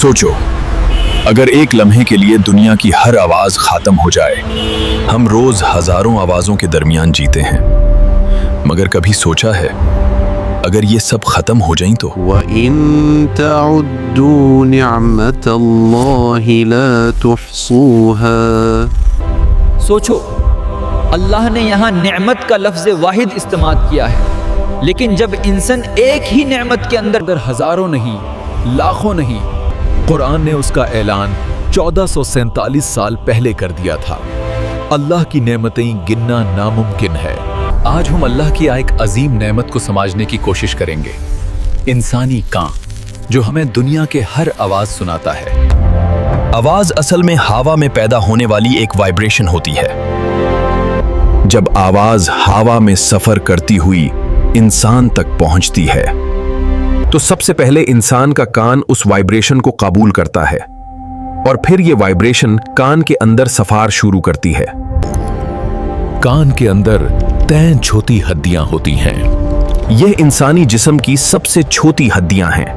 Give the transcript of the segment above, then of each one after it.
सोचो, अगर एक लम्हे के लिए दुनिया की हर आवाज खत्म हो जाए। हम रोज हजारों आवाजों के दरमियान जीते हैं, मगर कभी सोचा है अगर ये सब खत्म हो जाएं तो? وَإِن تَعُدُّوا نِعْمَةَ اللَّهِ لَا تُحْصُوهَا۔ सोचो, अल्लाह ने यहाँ नेमत का लफ्ज़ वाहिद इस्तेमाल किया है, लेकिन जब इंसान एक ही नेमत के अंदर हजारों नहीं, लाखों नहीं, कुरान ने उसका ऐलान 1447 साल पहले कर दिया था। अल्लाह की नेमतें गिनना नामुमकिन है। आज हम अल्लाह की एक अजीम नेमत को समझने की कोशिश करेंगे, इंसानी कान, जो हमें दुनिया के हर आवाज सुनाता है। आवाज असल में हवा में पैदा होने वाली एक वाइब्रेशन होती है। जब आवाज हवा में सफर करती हुई इंसान तक पहुंचती है तो सबसे पहले इंसान का कान उस वाइब्रेशन को कबूल करता है और फिर ये वाइब्रेशन कान के अंदर सफर शुरू करती है। कान के अंदर 3 छोटी हड्डियां होती हैं। यह इंसानी जिस्म की सबसे छोटी हड्डियां हैं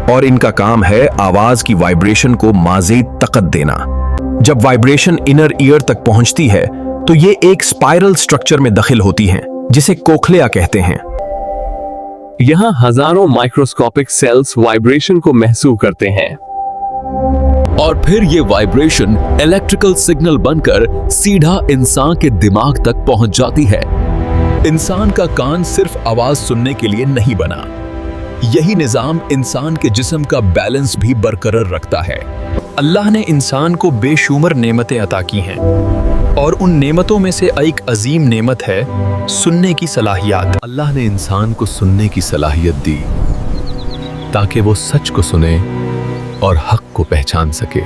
और इनका काम है आवाज की वाइब्रेशन को मज़ीद ताकत देना। जब वाइब्रेशन इनर ईयर तक पहुंचती है तो ये एक स्पाइरल स्ट्रक्चर में दाखिल होती हैं, जिसे कोक्लिया कहते हैं। यहाँ हजारों माइक्रोस्कोपिक सेल्स वाइब्रेशन को महसूस करते हैं और फिर ये वाइब्रेशन इलेक्ट्रिकल सिग्नल बनकर सीधा इंसान के दिमाग तक पहुंच जाती है। इंसान का कान सिर्फ आवाज सुनने के लिए नहीं बना, यही निजाम इंसान के जिस्म का बैलेंस भी बरकरार रखता है। अल्लाह ने इंसान को बेशुमार नेमतें अता की हैं और उन नेमतों में से एक अजीम नेमत है सुनने की सलाहियत। अल्लाह ने इंसान को सुनने की सलाहियत दी ताकि वो सच को सुने और हक को पहचान सके।